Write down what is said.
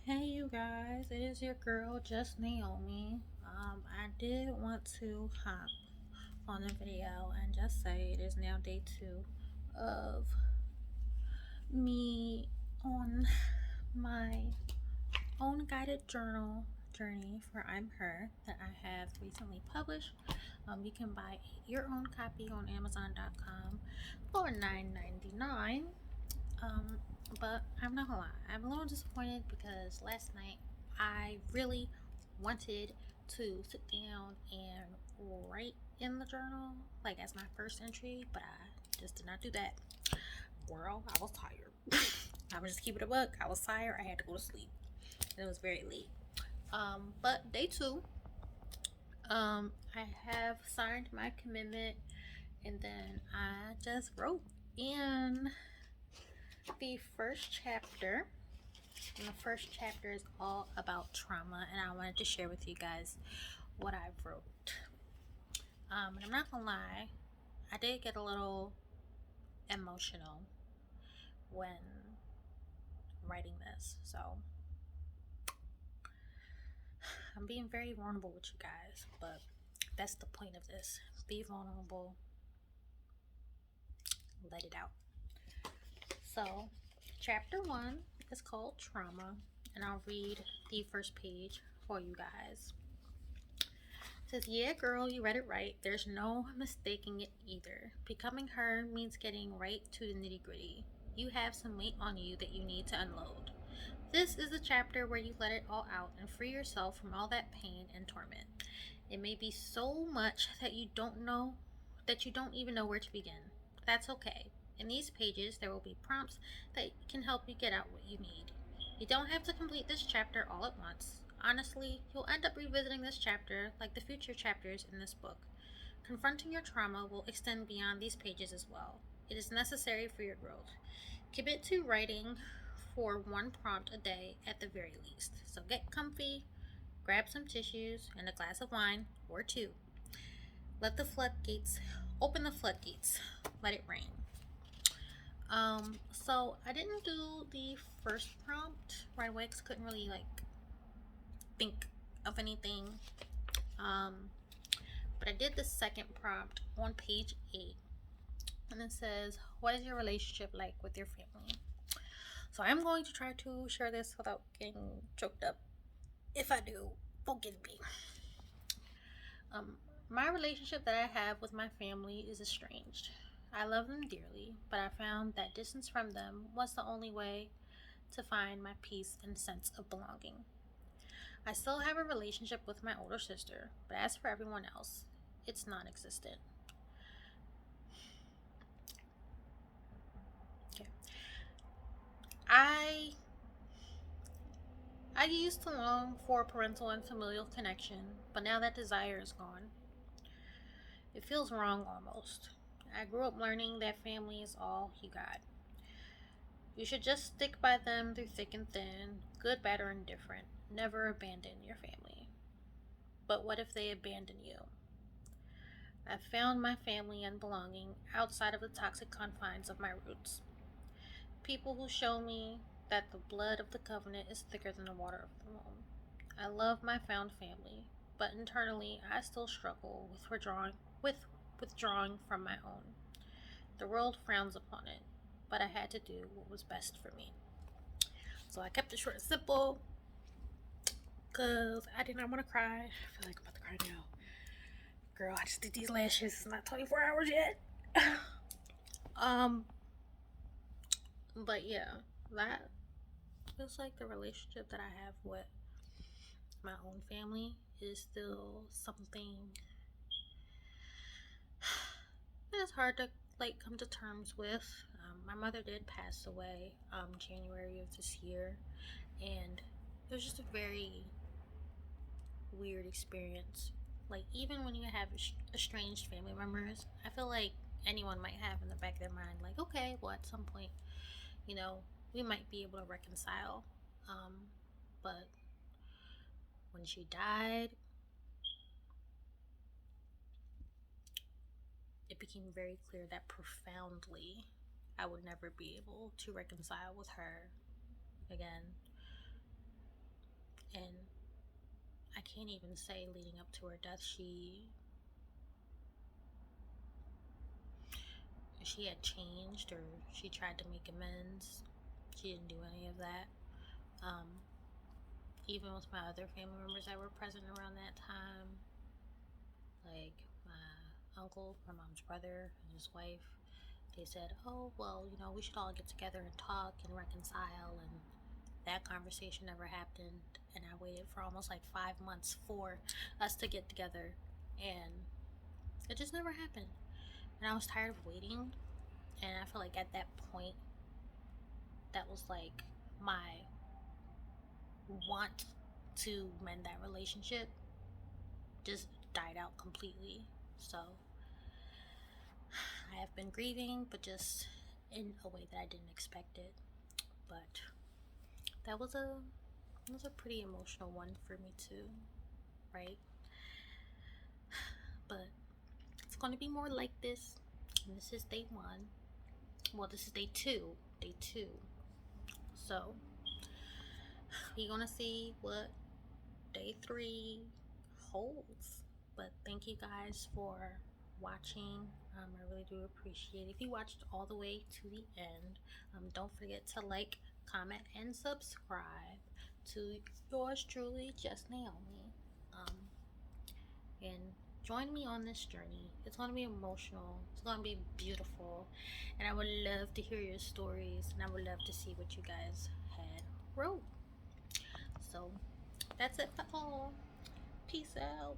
Hey you guys, it is your girl just Naomi. I did want to hop on the video and just say it is now day 2 of me on my own guided journal journey for I'm Her that I have recently published. You can buy your own copy on Amazon.com for $9.99. Um, but I'm not gonna lie, I'm a little disappointed because last night I really wanted to sit down and write in the journal, like as my first entry, but I just did not do that. Girl, I was tired. I was just keeping it a book. I was tired. I had to go to sleep. And it was very late. But day 2, I have signed my commitment, and then I just wrote in the first chapter. And the first chapter is all about trauma, and I wanted to share with you guys what I wrote. And I'm not gonna lie, I did get a little emotional when writing this, so I'm being very vulnerable with you guys, but that's the point of this. Be vulnerable, let it out. So, chapter 1 is called Trauma, and I'll read the first page for you guys. It says, yeah, girl, you read it right. There's no mistaking it either. Becoming her means getting right to the nitty gritty. You have some weight on you that you need to unload. This is the chapter where you let it all out and free yourself from all that pain and torment. It may be so much that you don't even know where to begin. That's okay. In these pages, there will be prompts that can help you get out what you need. You don't have to complete this chapter all at once. Honestly, you'll end up revisiting this chapter like the future chapters in this book. Confronting your trauma will extend beyond these pages as well. It is necessary for your growth. Commit to writing for one prompt a day at the very least. So get comfy, grab some tissues and a glass of wine or two. Open the floodgates, let it rain. So I didn't do the first prompt right away because I couldn't really think of anything. But I did the second prompt on page 8, and it says, "What is your relationship like with your family?" So I'm going to try to share this without getting choked up. If I do, forgive me. My relationship that I have with my family is estranged. I love them dearly, but I found that distance from them was the only way to find my peace and sense of belonging. I still have a relationship with my older sister, but as for everyone else, it's non existent. Okay. I I used to long for parental and familial connection, but now that desire is gone. It feels wrong almost. I grew up learning that family is all you got. You should just stick by them through thick and thin, good, bad, or indifferent. Never abandon your family. But what if they abandon you? I've found my family and belonging outside of the toxic confines of my roots. People who show me that the blood of the covenant is thicker than the water of the womb. I love my found family, but internally I still struggle with withdrawing from my own. The world frowns upon it, but I had to do what was best for me. So I kept it short and simple because I did not want to cry. I feel like I'm about to cry now. Girl, I just did these lashes. It's not 24 hours yet. um, but yeah, that feels like the relationship that I have with my own family is still something that's hard to come to terms with. My mother did pass away January of this year, and it was just a very weird experience. Like, even when you have estranged family members, I feel like anyone might have in the back of their mind, like, okay, well, at some point, you know, we might be able to reconcile. But when she died, it became very clear that profoundly I would never be able to reconcile with her again. And I can't even say leading up to her death, she had changed or she tried to make amends. She didn't do any of that. Even with my other family members that were present around that time, like my uncle, my mom's brother, and his wife, they said, oh, well, we should all get together and talk and reconcile. And that conversation never happened. And I waited for almost like 5 months for us to get together. And it just never happened. And I was tired of waiting. And I feel like at that point, that was like my want to mend that relationship just died out completely. So I have been grieving, but just in a way that I didn't expect it. But that was a pretty emotional one for me too, right? But it's going to be more like this. And this is day 1. Well, this is day 2. Day 2. So we're going to see what day 3 holds. But thank you guys for watching. I really do appreciate it. If you watched all the way to the end, don't forget to like, comment, and subscribe to yours truly, Just Naomi. And join me on this journey. It's going to be emotional. It's going to be beautiful. And I would love to hear your stories. And I would love to see what you guys had wrote. So that's it for all. Peace out.